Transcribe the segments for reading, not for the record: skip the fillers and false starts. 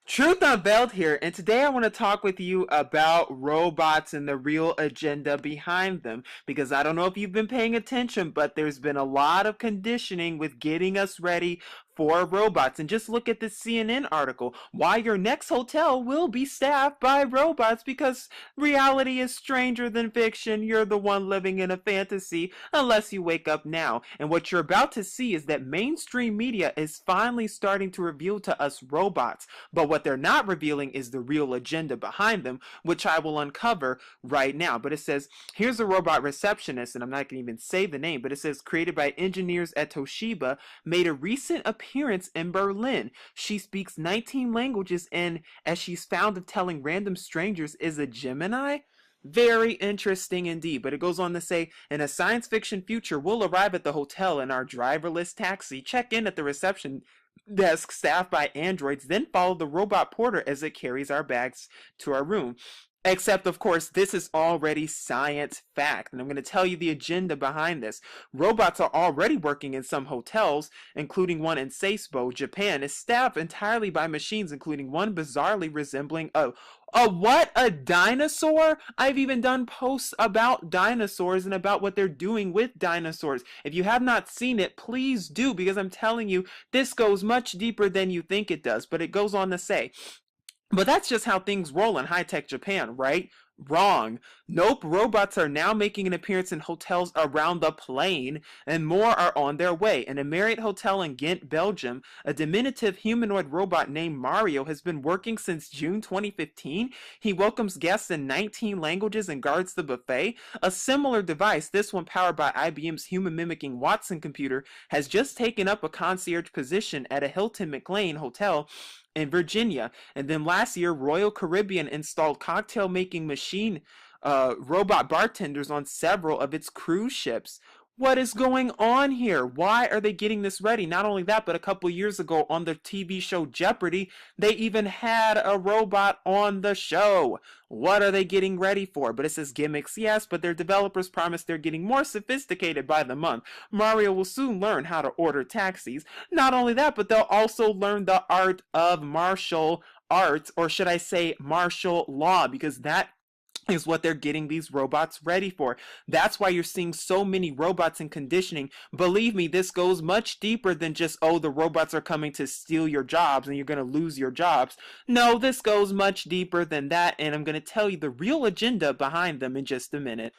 Truth Unveiled here, and today I want to talk with you about robots and the real agenda behind them. Because I don't know if you've been paying attention, but there's been a lot of conditioning with getting us ready for robots. And just look at this CNN article why your next hotel will be staffed by robots because reality is stranger than fiction. You're the one living in a fantasy unless you wake up now. And what you're about to see is that mainstream media is finally starting to reveal to us robots. But what they're not revealing is the real agenda behind them, which I will uncover right now. But it says, here's a robot receptionist, and I'm not going to even say the name, but it says created by engineers at Toshiba, made a recent appearance in Berlin. She speaks 19 languages, and as she's found of telling random strangers, is a Gemini. Very interesting indeed. But it goes on to say, in a science fiction future, we'll arrive at the hotel in our driverless taxi, check in at the reception desk staffed by androids, then follow the robot porter as it carries our bags to our room. Except, of course, this is already science fact, and I'm going to tell you the agenda behind this. Robots are already working in some hotels, including one in Sasebo, Japan, is staffed entirely by machines, including one bizarrely resembling a what? A dinosaur? I've even done posts about dinosaurs and about what they're doing with dinosaurs. If you have not seen it, please do, because I'm telling you, this goes much deeper than you think it does. But it goes on to say, but that's just how things roll in high-tech Japan, right? Wrong. Nope, robots are now making an appearance in hotels around the plane, and more are on their way. In a Marriott hotel in Ghent, Belgium, a diminutive humanoid robot named Mario has been working since June 2015. He welcomes guests in 19 languages and guards the buffet. A similar device, this one powered by IBM's human-mimicking Watson computer, has just taken up a concierge position at a Hilton McLean hotel in Virginia. And then last year, Royal Caribbean installed cocktail making machine robot bartenders on several of its cruise ships. What is going on here? Why are they getting this ready? Not only that, but a couple years ago on the TV show Jeopardy, they even had a robot on the show. What are they getting ready for? But it says gimmicks, yes, but their developers promise they're getting more sophisticated by the month. Mario will soon learn how to order taxis. Not only that, but they'll also learn the art of martial arts, or should I say martial law, because that is what they're getting these robots ready for. That's why you're seeing so many robots in conditioning. Believe me, this goes much deeper than just, oh, the robots are coming to steal your jobs and you're going to lose your jobs. No, this goes much deeper than that, and I'm going to tell you the real agenda behind them in just a minute.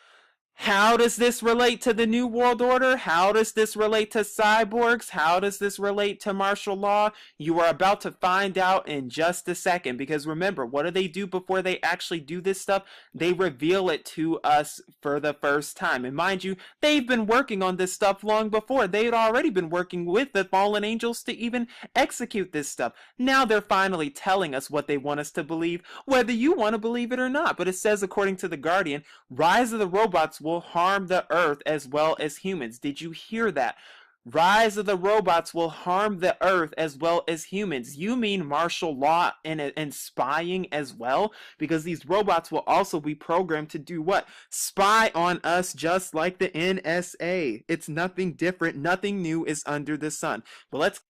How does this relate to the New World Order? How does this relate to cyborgs? How does this relate to martial law? You are about to find out in just a second, because remember, what do they do before they actually do this stuff? They reveal it to us for the first time. And mind you, they've been working on this stuff long before. They had already been working with the fallen angels to even execute this stuff. Now they're finally telling us what they want us to believe, whether you want to believe it or not. But it says, according to The Guardian, Rise of the Robots will harm the earth as well as humans. Did you hear that? Rise of the Robots will harm the earth as well as humans. You mean martial law and spying as well? Because these robots will also be programmed to do what? Spy on us, just like the NSA. It's nothing different. Nothing new is under the sun. But let's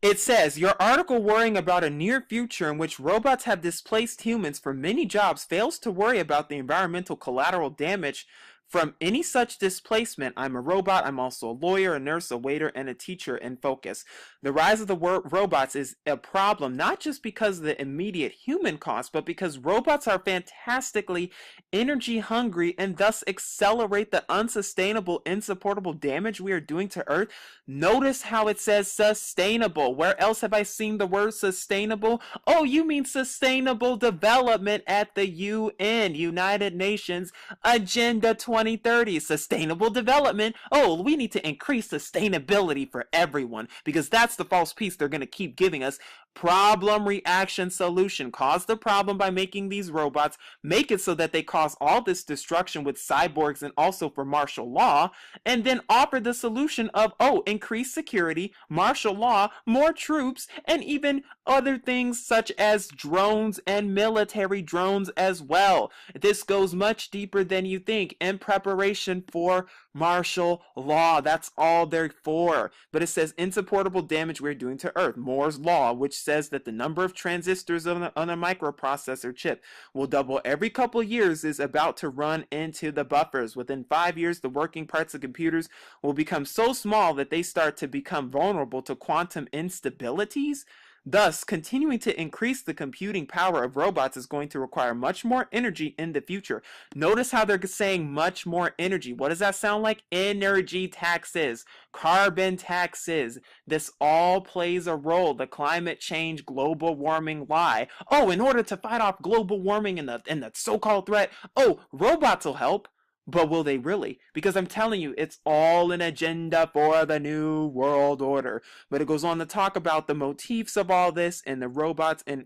it says, your article worrying about a near future in which robots have displaced humans for many jobs fails to worry about the environmental collateral damage from any such displacement. I'm a robot. I'm also a lawyer, a nurse, a waiter, and a teacher in focus. The rise of the robots is a problem, not just because of the immediate human cost, but because robots are fantastically energy hungry and thus accelerate the unsustainable, insupportable damage we are doing to Earth. Notice how it says sustainable. Where else have I seen the word sustainable? Oh, you mean sustainable development at the UN, United Nations Agenda 2030, sustainable development. Oh, we need to increase sustainability for everyone, because that's the false piece they're going to keep giving us. Problem, reaction, solution. Cause the problem by making these robots, make it so that they cause all this destruction with cyborgs and also for martial law, and then offer the solution of, oh, increased security, martial law, more troops, and even other things such as drones and military drones as well. This goes much deeper than you think. And preparation for martial law. That's all they're for. But it says insupportable damage we're doing to Earth. Moore's law, which says that the number of transistors on a microprocessor chip will double every couple years, is about to run into the buffers. Within 5 years, the working parts of computers will become so small that they start to become vulnerable to quantum instabilities. Thus, continuing to increase the computing power of robots is going to require much more energy in the future. Notice how they're saying much more energy. What does that sound like? Energy taxes, carbon taxes. This all plays a role. The climate change, global warming lie. Oh, in order to fight off global warming and the so-called threat, oh, robots will help. But will they really? Because I'm telling you, it's all an agenda for the new world order. But it goes on to talk about the motifs of all this and the robots, and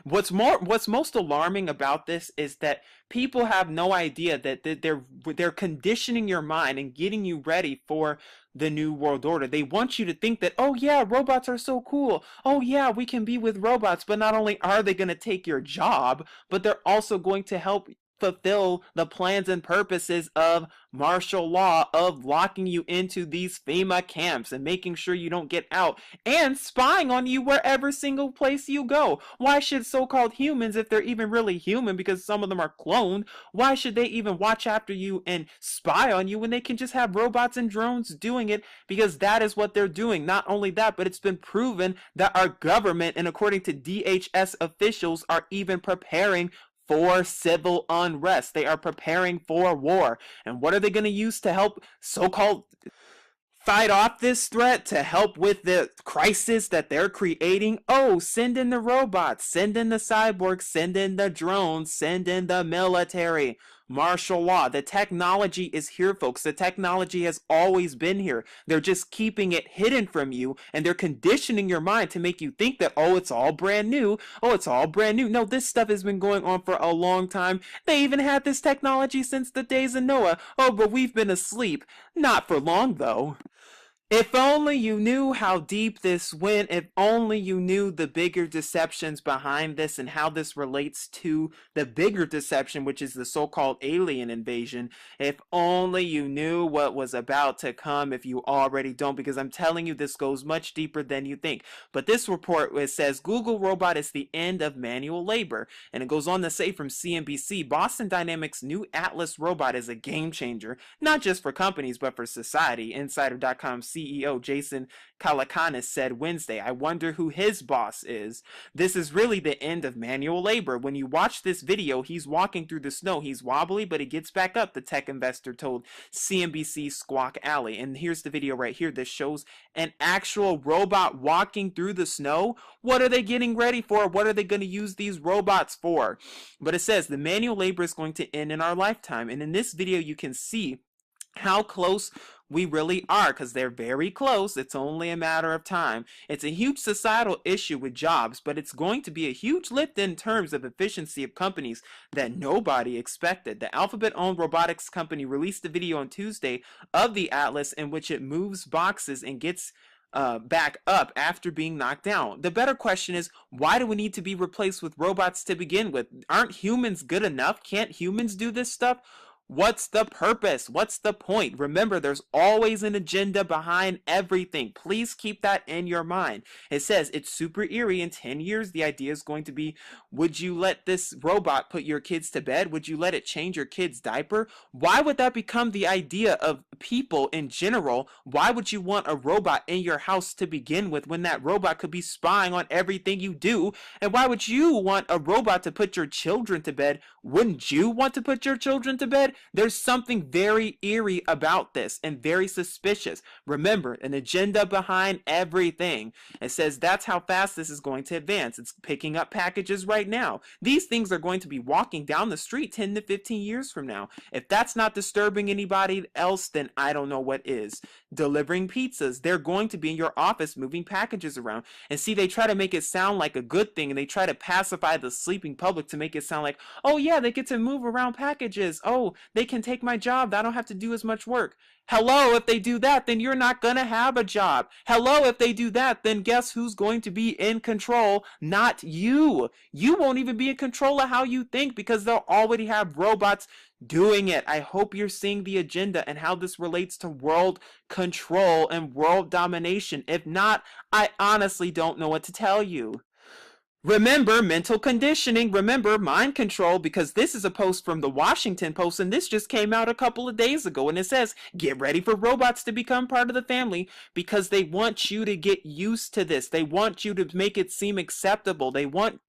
what's most alarming about this is that people have no idea that they're conditioning your mind and getting you ready for the new world order. They want you to think that, oh yeah, robots are so cool. Oh yeah, we can be with robots. But not only are they going to take your job, but they're also going to help fulfill the plans and purposes of martial law, of locking you into these FEMA camps and making sure you don't get out, and spying on you wherever single place you go. Why should so-called humans, if they're even really human, because some of them are cloned, why should they even watch after you and spy on you when they can just have robots and drones doing it? Because that is what they're doing. Not only that, but it's been proven that our government, and according to DHS officials, are even preparing for civil unrest. They are preparing for war. And what are they going to use to help so-called fight off this threat, to help with the crisis that they're creating? Oh, send in the robots, send in the cyborgs, send in the drones, send in the military. Martial law. The technology is here, folks. The technology has always been here. They're just keeping it hidden from you, and they're conditioning your mind to make you think that, oh, it's all brand new. Oh, it's all brand new. No, this stuff has been going on for a long time. They even had this technology since the days of Noah. Oh, but we've been asleep. Not for long, though. If only you knew how deep this went, if only you knew the bigger deceptions behind this and how this relates to the bigger deception, which is the so-called alien invasion. If only you knew what was about to come, if you already don't, because I'm telling you, this goes much deeper than you think. But this report, it says Google robot is the end of manual labor. And it goes on to say from CNBC, Boston Dynamics' new Atlas robot is a game changer, not just for companies, but for society. Insider.com CEO Jason Calacanis said Wednesday, I wonder who his boss is. This is really the end of manual labor. When you watch this video, he's walking through the snow. He's wobbly, but he gets back up, the tech investor told CNBC Squawk Alley. And here's the video right here that shows an actual robot walking through the snow. What are they getting ready for? What are they going to use these robots for? But it says the manual labor is going to end in our lifetime. And in this video, you can see how close we really are, because they're very close. It's only a matter of time. It's a huge societal issue with jobs, but it's going to be a huge lift in terms of efficiency of companies that nobody expected. The Alphabet-owned robotics company released a video on Tuesday of the Atlas in which it moves boxes and gets back up after being knocked down. The better question is, why do we need to be replaced with robots to begin with? Aren't humans good enough? Can't humans do this stuff? What's the purpose? What's the point? Remember, there's always an agenda behind everything. Please keep that in your mind. It says it's super eerie. In 10 years, the idea is going to be, would you let this robot put your kids to bed? Would you let it change your kid's diaper? Why would that become the idea of people in general? Why would you want a robot in your house to begin with when that robot could be spying on everything you do? And why would you want a robot to put your children to bed? Wouldn't you want to put your children to bed? There's something very eerie about this and very suspicious. Remember, an agenda behind everything. It says that's how fast this is going to advance. It's picking up packages right now. These things are going to be walking down the street 10 to 15 years from now. If that's not disturbing anybody else, then I don't know what is. Delivering pizzas. They're going to be in your office moving packages around. And see, they try to make it sound like a good thing, and they try to pacify the sleeping public to make it sound like, oh yeah, they get to move around packages. Oh, they can take my job. I don't have to do as much work. Hello, if they do that, then you're not going to have a job. Hello, if they do that, then guess who's going to be in control? Not you. You won't even be in control of how you think because they'll already have robots doing it. I hope you're seeing the agenda and how this relates to world control and world domination. If not, I honestly don't know what to tell you. Remember mental conditioning, remember mind control, because this is a post from the Washington Post and this just came out a couple of days ago, and it says, get ready for robots to become part of the family because they want you to get used to this. They want you to make it seem acceptable. They want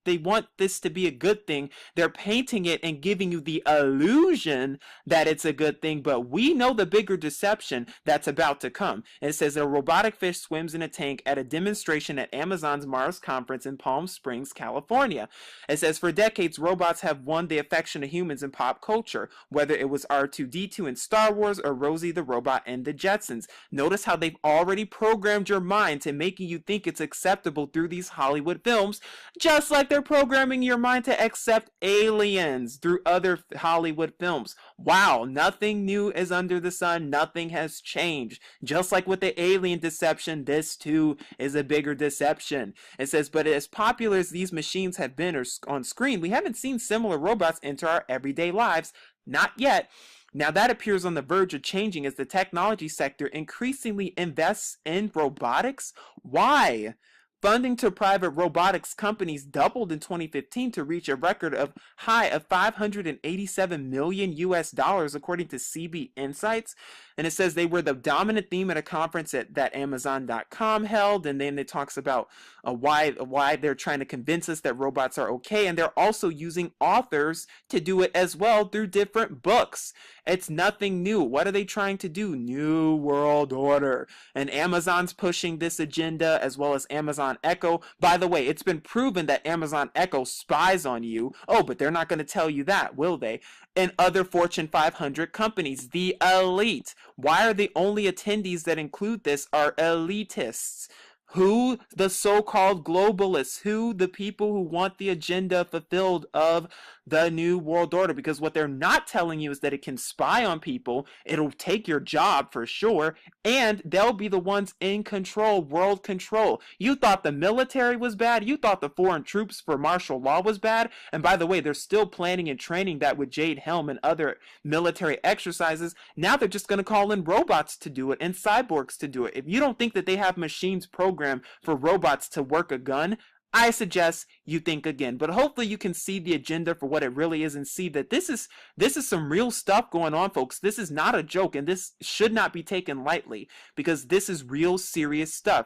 this to be a good thing. They're painting it and giving you the illusion that it's a good thing, but we know the bigger deception that's about to come. And it says a robotic fish swims in a tank at a demonstration at Amazon's Mars conference in Palm Springs, California. It says for decades, robots have won the affection of humans in pop culture, whether it was R2-D2 in Star Wars or Rosie the Robot in the Jetsons. Notice how they've already programmed your mind to making you think it's acceptable through these Hollywood films, just like they're programming your mind to accept aliens through other Hollywood films. Wow, nothing new is under the sun. Nothing has changed. Just like with the alien deception, this too is a bigger deception. It says, but as popular as these machines have been on screen, we haven't seen similar robots enter our everyday lives. Not yet. Now that appears on the verge of changing as the technology sector increasingly invests in robotics. Why? Funding to private robotics companies doubled in 2015 to reach a record of high of 587 million US dollars, according to CB Insights. And it says they were the dominant theme at a conference that Amazon.com held. And then it talks about why they're trying to convince us that robots are okay. And they're also using authors to do it as well through different books. It's nothing new. What are they trying to do? New World Order. And Amazon's pushing this agenda, as well as Amazon Echo. By the way, it's been proven that Amazon Echo spies on you. Oh, but they're not going to tell you that, will they? And other Fortune 500 companies, the elite. Why are the only attendees that include this are elitists? Who? The so-called globalists. Who? The people who want the agenda fulfilled of the New World Order. Because what they're not telling you is that it can spy on people. It'll take your job for sure. And they'll be the ones in control, world control. You thought the military was bad. You thought the foreign troops for martial law was bad. And by the way, they're still planning and training that with Jade Helm and other military exercises. Now they're just going to call in robots to do it and cyborgs to do it. If you don't think that they have machines programmed for robots to work a gun, I suggest you think again. But hopefully you can see the agenda for what it really is and see that this is some real stuff going on, folks. This is not a joke, and this should not be taken lightly because this is real serious stuff.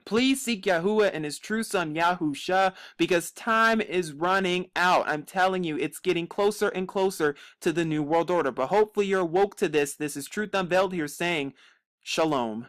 Please seek Yahuwah and his true son Yahusha because time is running out. I'm telling you, it's getting closer and closer to the New World Order. But hopefully you're woke to this. This is Truth Unveiled here saying, Shalom.